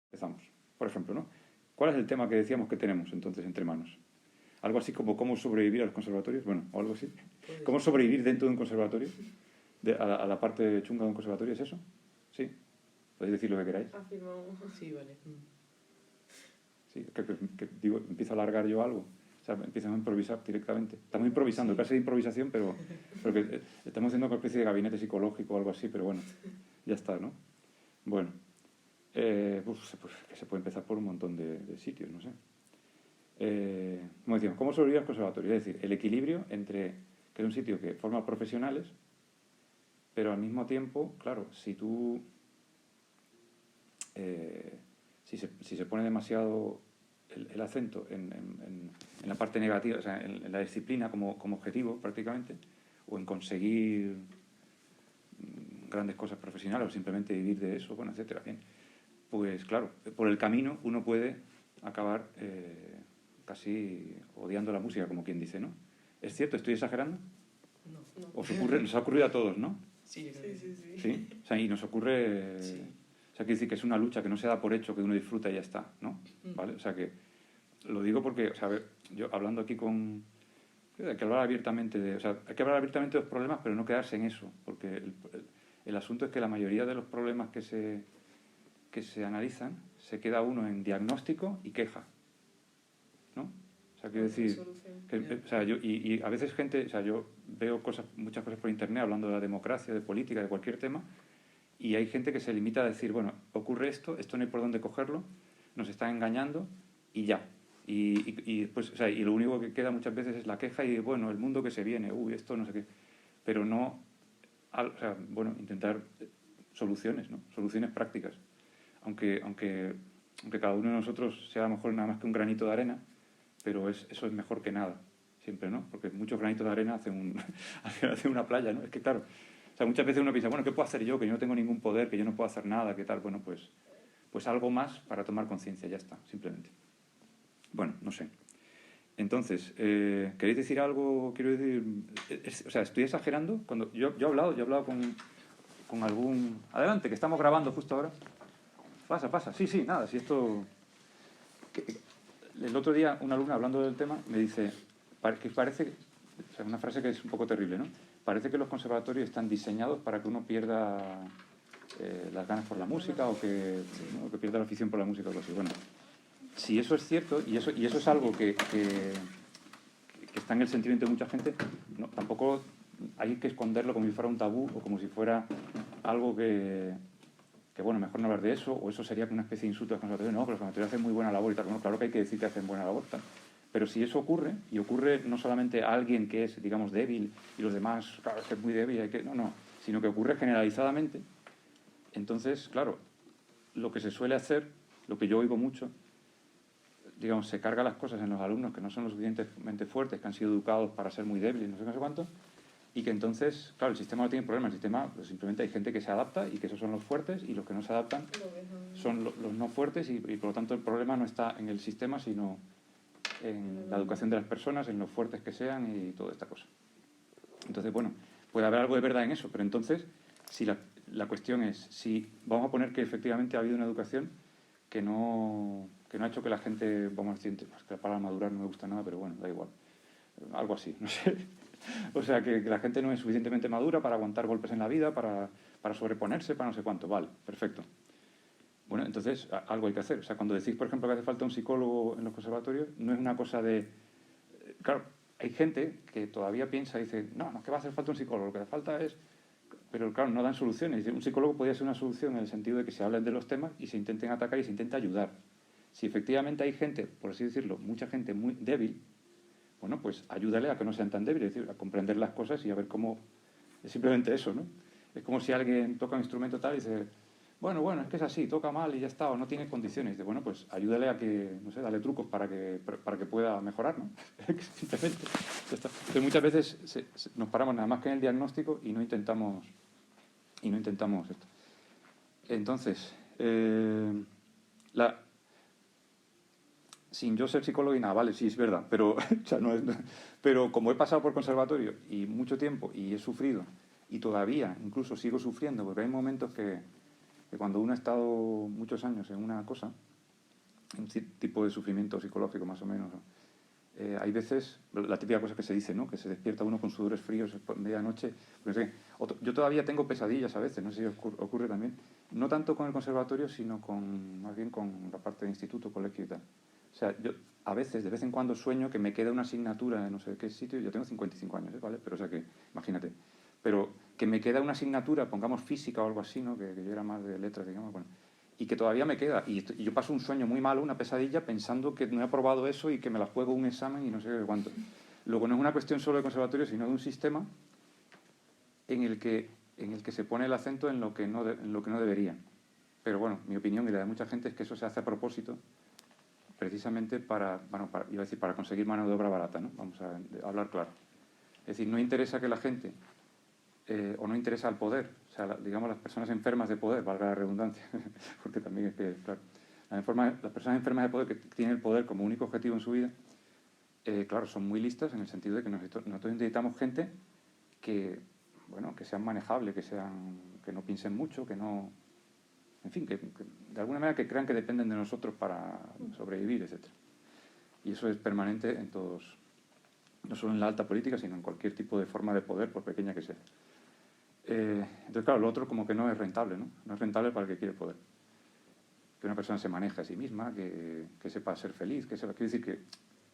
Empezamos, por ejemplo, ¿no? ¿Cuál es el tema que decíamos que tenemos entonces entre manos? Algo así como cómo sobrevivir a los conservatorios, bueno, o algo así. ¿Cómo sobrevivir dentro de un conservatorio? A la parte chunga de un conservatorio, ¿es eso? ¿Sí? ¿Podéis decir lo que queráis? Afirmamos. Sí, vale. Sí, digo, empiezo a alargar yo algo. O sea, empiezo a improvisar directamente. Estamos improvisando, Sí. clase de improvisación, pero que estamos haciendo una especie de gabinete psicológico o algo así, pero bueno, ya está, ¿no? Bueno, pues que se puede empezar por un montón de sitios, no sé. Como decíamos, ¿cómo sobrevivir al conservatorio? Es decir, el equilibrio entre que es un sitio que forma profesionales, pero al mismo tiempo, claro, si tú si se pone demasiado el acento en la parte negativa, o sea, en la disciplina como objetivo prácticamente, o en conseguir grandes cosas profesionales o simplemente vivir de eso, bueno, etcétera, bien, pues claro, por el camino uno puede acabar casi odiando la música, como quien dice, ¿no? ¿Es cierto? ¿Estoy exagerando? No. Nos ha ocurrido a todos, ¿no? Sí, Sí. ¿Sí? O sea, y nos ocurre... Sí. O sea, quiere decir que es una lucha que no se da por hecho, que uno disfruta y ya está, ¿no? ¿Vale? O sea, que lo digo porque, o sea, a ver, yo hablando aquí con... Hay que hablar abiertamente de... O sea, hay que hablar abiertamente de los problemas, pero no quedarse en eso, porque el asunto es que la mayoría de los problemas que se analizan, se queda uno en diagnóstico y queja, ¿no? O sea, quiero decir... o sea, y a veces gente... O sea, yo veo muchas cosas por internet hablando de la democracia, de política, de cualquier tema, y hay gente que se limita a decir, bueno, ocurre esto no hay por dónde cogerlo, nos están engañando y ya. Y después, o sea, y lo único que queda muchas veces es la queja y, bueno, el mundo que se viene, esto no sé qué. Pero no, o sea, bueno, intentar soluciones, ¿no? Soluciones prácticas. Aunque cada uno de nosotros sea a lo mejor nada más que un granito de arena, pero eso es mejor que nada, siempre, ¿no? Porque muchos granitos de arena hacen una playa, ¿no? Es que, claro, o sea, muchas veces uno piensa, bueno, ¿qué puedo hacer yo? Que yo no tengo ningún poder, que yo no puedo hacer nada, ¿qué tal? Bueno, pues algo más para tomar conciencia, ya está, simplemente. Bueno, no sé. Entonces, ¿queréis decir algo? Quiero decir, o sea, ¿estoy exagerando? Cuando yo he hablado con algún... Adelante, que estamos grabando justo ahora. Pasa. Sí, nada, si esto... El otro día una alumna hablando del tema me dice que parece, o sea, una frase que es un poco terrible, ¿no? Parece que los conservatorios están diseñados para que uno pierda las ganas por la música o que pierda la afición por la música o algo así. Bueno, si eso es cierto y eso es algo que está en el sentimiento de mucha gente, no, tampoco hay que esconderlo como si fuera un tabú o como si fuera algo que bueno, mejor no hablar de eso, o eso sería una especie de insulto a los conservatorios. No, pero los conservatorios hacen muy buena labor y tal. Bueno, claro que hay que decir que hacen buena labor, tal. Pero si eso ocurre, y ocurre no solamente a alguien que es, digamos, débil y los demás, claro, es que es muy débil, no, sino que ocurre generalizadamente, entonces, claro, lo que se suele hacer, lo que yo oigo mucho, digamos, se carga las cosas en los alumnos que no son lo suficientemente fuertes, que han sido educados para ser muy débiles, no sé cuánto, y que entonces, claro, el sistema no tiene problema, el sistema pues, simplemente hay gente que se adapta y que esos son los fuertes y los que no se adaptan son los no fuertes y por lo tanto el problema no está en el sistema sino en la educación de las personas, en los fuertes que sean y toda esta cosa. Entonces, bueno, puede haber algo de verdad en eso, pero entonces, si la cuestión es, si vamos a poner que efectivamente ha habido una educación que no ha hecho que la gente, vamos a decir, que la palabra madurar no me gusta nada, pero bueno, da igual, algo así, no sé. O sea, que la gente no es suficientemente madura para aguantar golpes en la vida, para sobreponerse, para no sé cuánto. Vale, perfecto. Bueno, entonces algo hay que hacer. O sea, cuando decís, por ejemplo, que hace falta un psicólogo en los conservatorios, no es una cosa de... Claro, hay gente que todavía piensa y dice, no, que va a hacer falta un psicólogo, lo que hace falta es... Pero claro, no dan soluciones. Un psicólogo podría ser una solución en el sentido de que se hablen de los temas y se intenten atacar y se intenta ayudar. Si efectivamente hay gente, por así decirlo, mucha gente muy débil, bueno, pues ayúdale a que no sean tan débiles, es decir, a comprender las cosas y a ver cómo... Es simplemente eso, ¿no? Es como si alguien toca un instrumento tal y dice, bueno, es que es así, toca mal y ya está, o no tiene condiciones. Dice, bueno, pues ayúdale a que, no sé, dale trucos para que pueda mejorar, ¿no? Simplemente, ya está. Entonces muchas veces nos paramos nada más que en el diagnóstico y no intentamos esto. Entonces, sin yo ser psicólogo y nada, vale, sí, es verdad, pero, o sea, pero como he pasado por conservatorio y mucho tiempo y he sufrido y todavía incluso sigo sufriendo porque hay momentos que que cuando uno ha estado muchos años en una cosa, un tipo de sufrimiento psicológico más o menos, ¿no? Hay veces, la típica cosa que se dice, ¿no? Que se despierta uno con sudores fríos por medianoche. Pues, yo todavía tengo pesadillas a veces, no sé si ocurre también, no tanto con el conservatorio, sino más bien con la parte de instituto, colegio y tal. O sea, yo a veces, de vez en cuando sueño que me queda una asignatura en no sé qué sitio, yo tengo 55 años, ¿vale? Pero o sea que, imagínate, pero que me queda una asignatura, pongamos física o algo así, ¿no? Que yo era más de letras, digamos, bueno, y que todavía me queda. Y yo paso un sueño muy malo, una pesadilla, pensando que no he aprobado eso y que me la juego un examen y no sé cuánto. Luego no es una cuestión solo de conservatorio, sino de un sistema en el que se pone el acento en lo que no debería. Pero bueno, mi opinión y la de mucha gente es que eso se hace a propósito, precisamente para conseguir mano de obra barata, ¿no? Vamos a hablar claro. Es decir, no interesa que la gente, o no interesa al poder, o sea, digamos las personas enfermas de poder, valga la redundancia, porque también es que, claro, las personas enfermas de poder que tienen el poder como único objetivo en su vida, claro, son muy listas en el sentido de que nosotros necesitamos gente que, bueno, que sean manejables, que no piensen mucho, que no... En fin, que de alguna manera que crean que dependen de nosotros para sobrevivir, etc. Y eso es permanente en todos, no solo en la alta política, sino en cualquier tipo de forma de poder, por pequeña que sea. Entonces, claro, lo otro como que no es rentable, ¿no? No es rentable para el que quiere poder. Que una persona se maneje a sí misma, que sepa ser feliz, quiere decir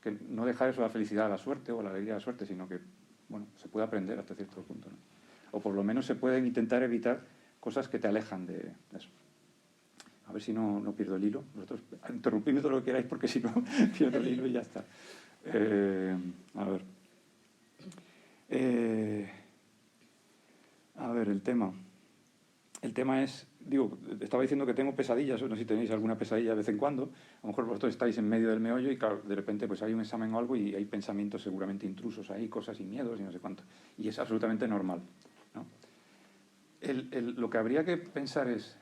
que no dejar eso la felicidad a la suerte o la alegría a la suerte, sino que, bueno, se puede aprender hasta cierto punto, ¿no? O por lo menos se pueden intentar evitar cosas que te alejan de eso. A ver si no pierdo el hilo. Vosotros interrumpidme todo lo que queráis porque si no pierdo el hilo y ya está. A ver. El tema. El tema es, digo, estaba diciendo que tengo pesadillas, no sé si tenéis alguna pesadilla de vez en cuando. A lo mejor vosotros estáis en medio del meollo y claro, de repente pues hay un examen o algo y hay pensamientos seguramente intrusos ahí, cosas y miedos y no sé cuánto. Y es absolutamente normal, ¿no? Lo que habría que pensar es,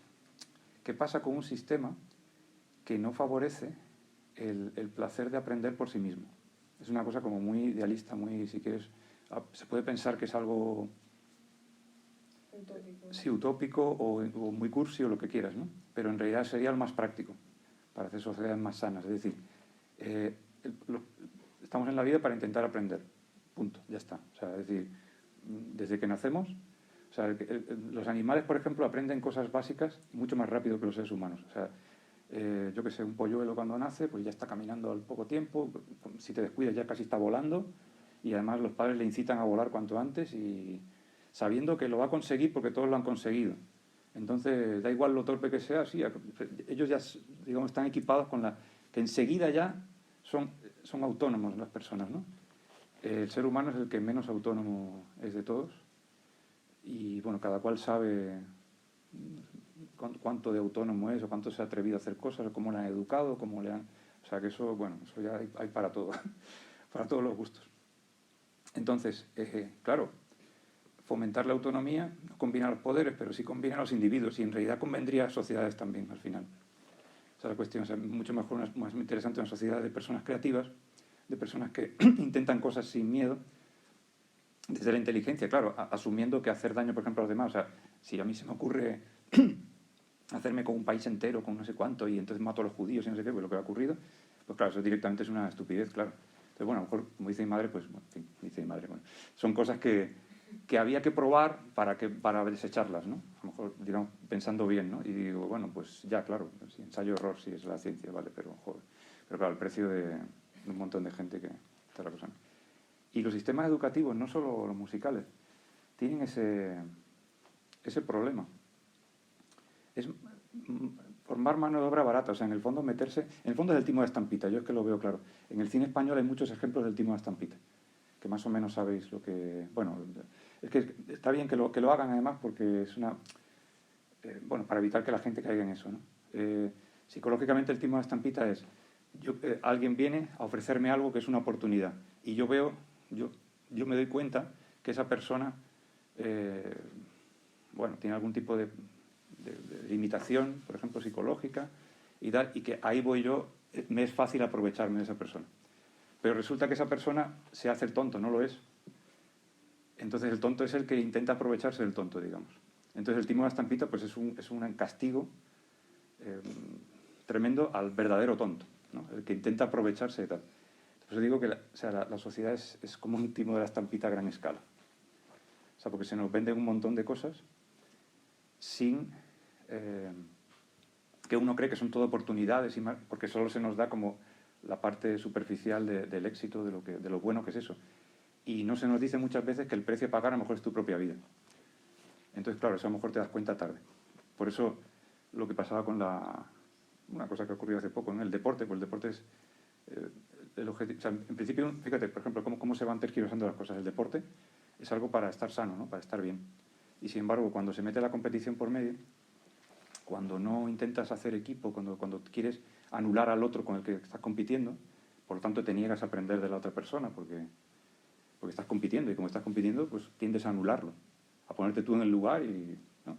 ¿qué pasa con un sistema que no favorece el placer de aprender por sí mismo? Es una cosa como muy idealista, muy, si quieres, se puede pensar que es algo utópico, sí, utópico o muy cursi o lo que quieras, ¿no? Pero en realidad sería lo más práctico para hacer sociedades más sanas. Es decir, estamos en la vida para intentar aprender, punto, ya está. O sea, es decir, desde que nacemos, o sea, los animales, por ejemplo, aprenden cosas básicas mucho más rápido que los seres humanos. O sea, yo que sé, un polluelo cuando nace, pues ya está caminando al poco tiempo, si te descuidas ya casi está volando, y además los padres le incitan a volar cuanto antes y sabiendo que lo va a conseguir porque todos lo han conseguido. Entonces, da igual lo torpe que sea, sí, ellos ya, digamos, están equipados con que enseguida ya son autónomos las personas, ¿no? El ser humano es el que menos autónomo es de todos y, bueno, cada cual sabe cuánto de autónomo es o cuánto se ha atrevido a hacer cosas o cómo le han educado, cómo le han... O sea, que eso, bueno, eso ya hay para todo, para todos los gustos. Entonces, claro, fomentar la autonomía no combina los poderes, pero sí combina a los individuos y en realidad convendría a sociedades también al final. Esa es la cuestión. O sea, mucho mejor, más interesante una sociedad de personas creativas, de personas que intentan cosas sin miedo, desde la inteligencia, claro, asumiendo que hacer daño, por ejemplo, a los demás. O sea, si a mí se me ocurre hacerme con un país entero, con no sé cuánto, y entonces mato a los judíos y no sé qué, pues lo que ha ocurrido, pues claro, eso directamente es una estupidez, claro. Entonces, bueno, a lo mejor, como dice mi madre, pues, bueno, en fin, dice mi madre, bueno, son cosas que había que probar para desecharlas, ¿no? A lo mejor, digamos, pensando bien, ¿no? Y digo, bueno, pues ya, claro, sí, ensayo-error, sí, es la ciencia, ¿vale? Pero, joder, pero claro, el precio de un montón de gente que está la cosa, ¿no? Y los sistemas educativos, no solo los musicales, tienen ese problema. Es formar mano de obra barata, o sea, en el fondo meterse... En el fondo es el timo de estampita, yo es que lo veo claro. En el cine español hay muchos ejemplos del timo de estampita, que más o menos sabéis lo que... Bueno, es que está bien que lo hagan además porque es una... bueno, para evitar que la gente caiga en eso, ¿no? Psicológicamente el timo de estampita es... alguien viene a ofrecerme algo que es una oportunidad y yo me doy cuenta que esa persona bueno, tiene algún tipo de limitación, por ejemplo, psicológica y que ahí voy yo, me es fácil aprovecharme de esa persona. Pero resulta que esa persona se hace el tonto, no lo es. Entonces el tonto es el que intenta aprovecharse del tonto, digamos. Entonces el timo de la estampita pues es un castigo tremendo al verdadero tonto, ¿no? El que intenta aprovecharse de tal. Por eso digo que la sociedad es como un timo de la estampita a gran escala. O sea, porque se nos venden un montón de cosas sin que uno cree que son todo oportunidades, y más, porque solo se nos da como la parte superficial del éxito, de lo bueno que es eso. Y no se nos dice muchas veces que el precio a pagar a lo mejor es tu propia vida. Entonces, claro, eso a lo mejor te das cuenta tarde. Por eso lo que pasaba con una cosa que ocurrió hace poco en el deporte, pues el deporte es el objetivo. O sea, en principio, fíjate, por ejemplo, cómo se van tergiversando las cosas. El deporte es algo para estar sano, ¿no? Para estar bien. Y sin embargo, cuando se mete la competición por medio, cuando no intentas hacer equipo, cuando quieres anular al otro con el que estás compitiendo, por lo tanto te niegas a aprender de la otra persona porque estás compitiendo, y como estás compitiendo, pues tiendes a anularlo, a ponerte tú en el lugar y... ¿no?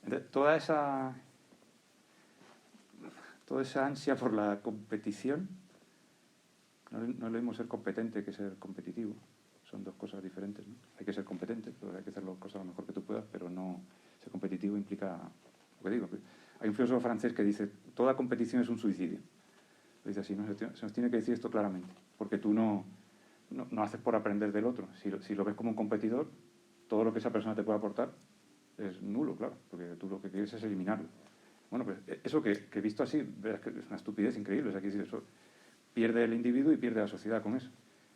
Entonces, toda esa ansia por la competición, no es lo mismo ser competente que ser competitivo, son dos cosas diferentes, ¿no? Hay que ser competente, pero hay que hacer las cosas lo mejor que tú puedas, pero no ser competitivo implica, lo que digo, hay un filósofo francés que dice, toda competición es un suicidio. Lo dice así, ¿no? Se nos tiene que decir esto claramente, porque tú no haces por aprender del otro. Si lo ves como un competidor, todo lo que esa persona te puede aportar es nulo, claro, porque tú lo que quieres es eliminarlo. Bueno, pues eso que visto así, verás que es una estupidez increíble. O sea, que eso pierde el individuo y pierde la sociedad con eso.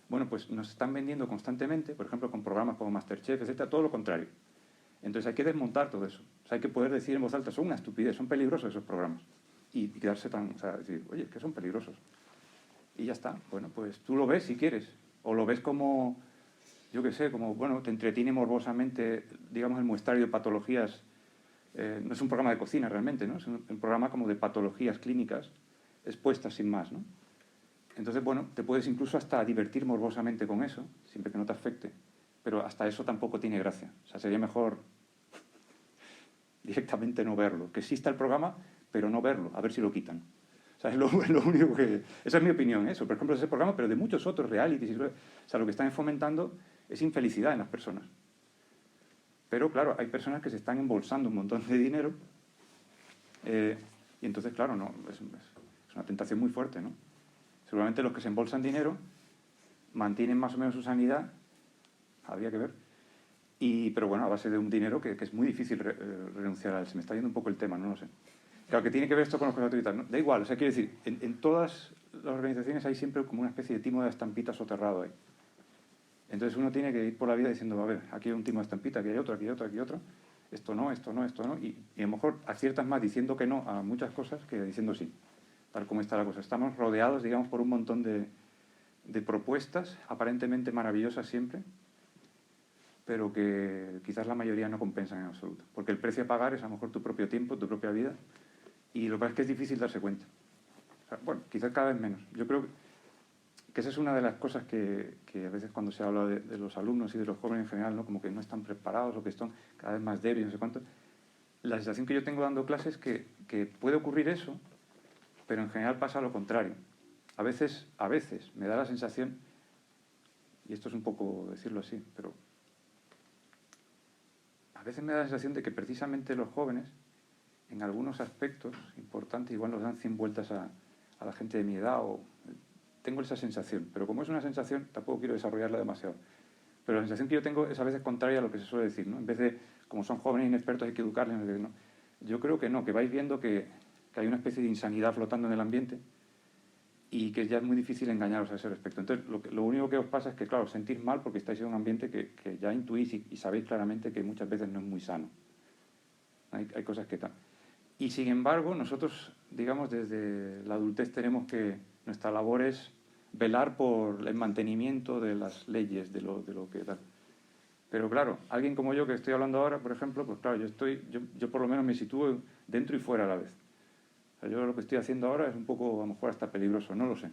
Bueno, pues nos están vendiendo constantemente, por ejemplo, con programas como Masterchef, etcétera, todo lo contrario. Entonces hay que desmontar todo eso. O sea, hay que poder decir en voz alta, son una estupidez, son peligrosos esos programas. Y quedarse o sea, decir, oye, que son peligrosos. Y ya está. Bueno, pues tú lo ves si quieres. O lo ves como, yo qué sé, como, bueno, te entretiene morbosamente, digamos, el muestrario de patologías. No es un programa de cocina realmente, ¿no? Es un programa como de patologías clínicas expuestas sin más, ¿no? Entonces, bueno, te puedes incluso hasta divertir morbosamente con eso, siempre que no te afecte. Pero hasta eso tampoco tiene gracia. O sea, sería mejor directamente no verlo. Que exista el programa, pero no verlo, a ver si lo quitan. O sea, es lo único que... Esa es mi opinión, eso. Por ejemplo, ese programa, pero de muchos otros realities. O sea, lo que están fomentando es infelicidad en las personas. Pero, claro, hay personas que se están embolsando un montón de dinero y entonces, claro, no, es una tentación muy fuerte, ¿no? Seguramente los que se embolsan dinero mantienen más o menos su sanidad, habría que ver, pero bueno, a base de un dinero que es muy difícil renunciar a él. Se me está yendo un poco el tema, no lo sé. Claro, que tiene que ver esto con los cosas autoritas, ¿no? Da igual, o sea, quiero decir, en todas las organizaciones hay siempre como una especie de timo de estampita soterrado ahí. Entonces uno tiene que ir por la vida diciendo, a ver, aquí hay un timo de estampita, aquí hay otro, aquí hay otro, aquí hay otro. Esto no, esto no, esto no. Y a lo mejor aciertas más diciendo que no a muchas cosas que diciendo sí. Tal como está la cosa. Estamos rodeados, digamos, por un montón de propuestas, aparentemente maravillosas siempre, pero que quizás la mayoría no compensan en absoluto. Porque el precio a pagar es a lo mejor tu propio tiempo, tu propia vida, y lo que pasa es que es difícil darse cuenta. O sea, bueno, quizás cada vez menos. Yo creo que esa es una de las cosas que a veces cuando se habla de los alumnos y de los jóvenes en general, ¿no? Como que no están preparados o que están cada vez más débiles, no sé cuánto. La sensación que yo tengo dando clases es que puede ocurrir eso, pero en general pasa lo contrario. A veces me da la sensación, y esto es un poco decirlo así, pero a veces me da la sensación de que precisamente los jóvenes, en algunos aspectos importantes, igual nos dan 100 vueltas a la gente de mi edad, o tengo esa sensación, pero como es una sensación, tampoco quiero desarrollarla demasiado. Pero la sensación que yo tengo es a veces contraria a lo que se suele decir, ¿no? En vez de, como son jóvenes inexpertos, hay que educarles, ¿no? Yo creo que no, que vais viendo que hay una especie de insanidad flotando en el ambiente y que ya es muy difícil engañaros a ese respecto. Entonces, lo único que os pasa es que, claro, os sentís mal porque estáis en un ambiente que ya intuís y sabéis claramente que muchas veces no es muy sano. Hay cosas que tal. Y sin embargo, nosotros, digamos, desde la adultez tenemos que, nuestra labor es velar por el mantenimiento de las leyes, de lo que tal. Pero claro, alguien como yo que estoy hablando ahora, por ejemplo, pues claro, yo por lo menos me sitúo dentro y fuera a la vez. O sea, yo lo que estoy haciendo ahora es un poco, a lo mejor hasta peligroso, no lo sé.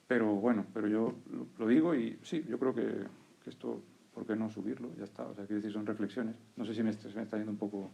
Pero bueno, pero yo lo digo y sí, yo creo que esto, ¿por qué no subirlo? Ya está, o sea, quiero decir, son reflexiones. No sé si se me está yendo un poco